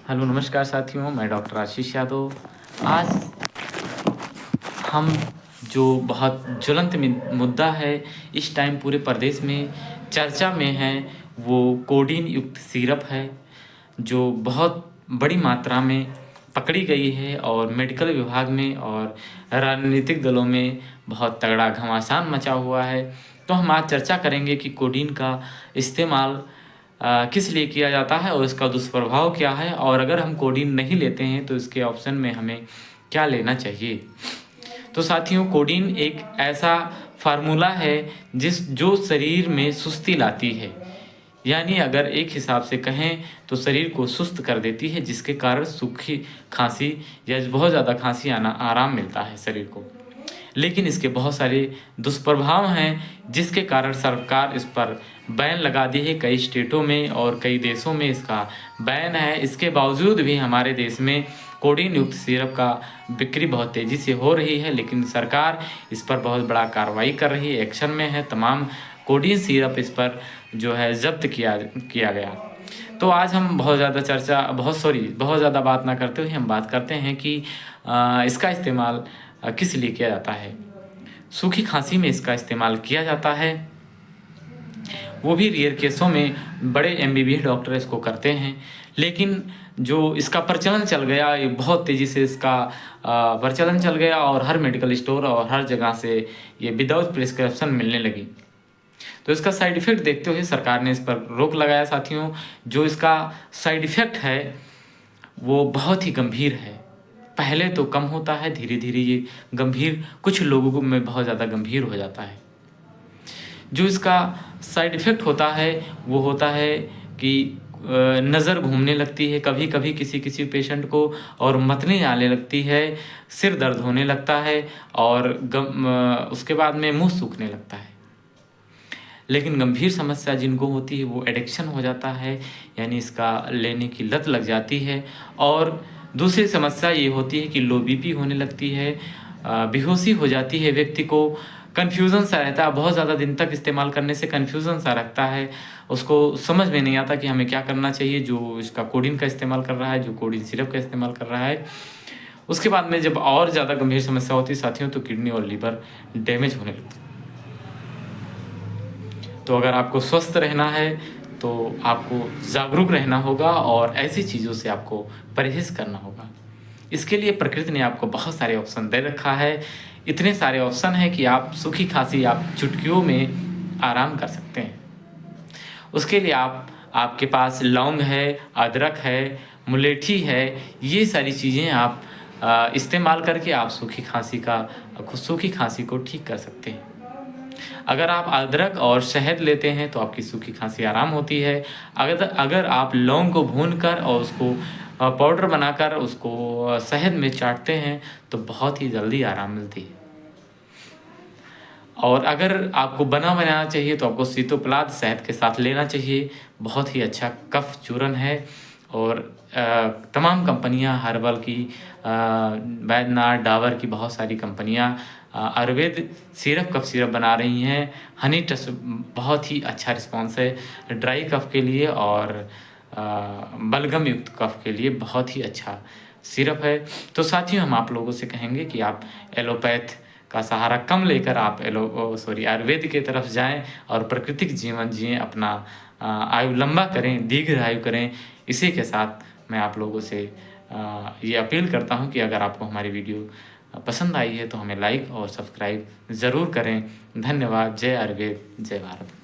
Hello नमस्कार साथियों, मैं डॉक्टर आशीष यादव। आज हम जो बहुत ज्वलंत मुद्दा है इस टाइम पूरे प्रदेश में चर्चा में है, वो कोडीन युक्त सिरप है, जो बहुत बड़ी मात्रा में पकड़ी गई है और मेडिकल विभाग में और राजनीतिक दलों में बहुत तगड़ा घमासान मचा हुआ है। तो हम आज चर्चा करेंगे कि कोडीन का इस्तेमाल किस लिए किया जाता है और इसका दुष्प्रभाव क्या है, और अगर हम कोडीन नहीं लेते हैं तो इसके ऑप्शन में हमें क्या लेना चाहिए। तो साथियों, कोडीन एक ऐसा फार्मूला है जो शरीर में सुस्ती लाती है, यानी अगर एक हिसाब से कहें तो शरीर को सुस्त कर देती है, जिसके कारण सूखी खांसी या बहुत ज़्यादा खांसी आना आराम मिलता है शरीर को। लेकिन इसके बहुत सारे दुष्प्रभाव हैं, जिसके कारण सरकार इस पर बैन लगा दी है। कई स्टेटों में और कई देशों में इसका बैन है। इसके बावजूद भी हमारे देश में कोडीन युक्त सिरप का बिक्री बहुत तेज़ी से हो रही है, लेकिन सरकार इस पर बहुत बड़ा कार्रवाई कर रही है, एक्शन में है। तमाम कोडीन सिरप इस पर जो है जब्त किया गया। तो आज हम बहुत ज़्यादा बात ना करते हुए हम बात करते हैं कि इसका इस्तेमाल किस लिए किया जाता है। सूखी खांसी में इसका इस्तेमाल किया जाता है, वो भी रेयर केसों में। बड़े एमबीबीएस डॉक्टर इसको करते हैं, लेकिन जो इसका प्रचलन चल गया, ये बहुत तेज़ी से इसका प्रचलन चल गया और हर मेडिकल स्टोर और हर जगह से ये विदाउट प्रिस्क्रिप्शन मिलने लगी। तो इसका साइड इफ़ेक्ट देखते हुए सरकार ने इस पर रोक लगाया साथियों। जो इसका साइड इफ़ेक्ट है वो बहुत ही गंभीर है। पहले तो कम होता है, धीरे धीरे ये गंभीर कुछ लोगों में बहुत ज़्यादा गंभीर हो जाता है। जो इसका साइड इफ़ेक्ट होता है वो होता है कि नज़र घूमने लगती है कभी कभी किसी पेशेंट को, और मतली आने लगती है, सिर दर्द होने लगता है, और उसके बाद में मुंह सूखने लगता है। लेकिन गंभीर समस्या जिनको होती है वो एडिक्शन हो जाता है, यानी इसका लेने की लत लग जाती है। और दूसरी समस्या ये होती है कि लो बीपी होने लगती है, बेहोशी हो जाती है, व्यक्ति को कन्फ्यूज़न सा रहता है। बहुत ज़्यादा दिन तक इस्तेमाल करने से कन्फ्यूज़न सा रखता है, उसको समझ में नहीं आता कि हमें क्या करना चाहिए। जो इसका कोडीन का इस्तेमाल कर रहा है, जो कोडीन सिरप का इस्तेमाल कर रहा है, उसके बाद में जब और ज़्यादा गंभीर समस्या होती है साथियों, तो किडनी और लीवर डैमेज होने लगती है। तो अगर आपको स्वस्थ रहना है तो आपको जागरूक रहना होगा और ऐसी चीज़ों से आपको परहेज़ करना होगा। इसके लिए प्रकृति ने आपको बहुत सारे ऑप्शन दे रखा है। इतने सारे ऑप्शन हैं कि आप सूखी खांसी आप चुटकियों में आराम कर सकते हैं। उसके लिए आपके पास लौंग है, अदरक है, मुलेठी है, ये सारी चीज़ें आप इस्तेमाल करके आप सूखी खांसी को ठीक कर सकते हैं। अगर आप अदरक और शहद लेते हैं तो आपकी सूखी खांसी आराम होती है। अगर आप लौंग को भूनकर और उसको पाउडर बनाकर उसको शहद में चाटते हैं तो बहुत ही जल्दी आराम मिलती है। और अगर आपको बनाना चाहिए तो आपको सीतोपलाद शहद के साथ लेना चाहिए। बहुत ही अच्छा कफ चूर्ण है। और तमाम कंपनियां हर्बल की, बैद्यनाथ, डाबर की बहुत सारी कंपनियां आयुर्वेद कफ सिरप बना रही हैं। हनी टच बहुत ही अच्छा रिस्पॉन्स है ड्राई कफ के लिए, और बलगम युक्त कफ के लिए बहुत ही अच्छा सिरप है। तो साथियों, हम आप लोगों से कहेंगे कि आप एलोपैथ का सहारा कम लेकर आप आयुर्वेद की तरफ जाएं और प्राकृतिक जीवन जिएं, अपना आयु लंबा करें, दीर्घ आयु करें। इसी के साथ मैं आप लोगों से ये अपील करता हूं कि अगर आपको हमारी वीडियो पसंद आई है तो हमें लाइक और सब्सक्राइब ज़रूर करें। धन्यवाद। जय आयुर्वेद, जय भारत।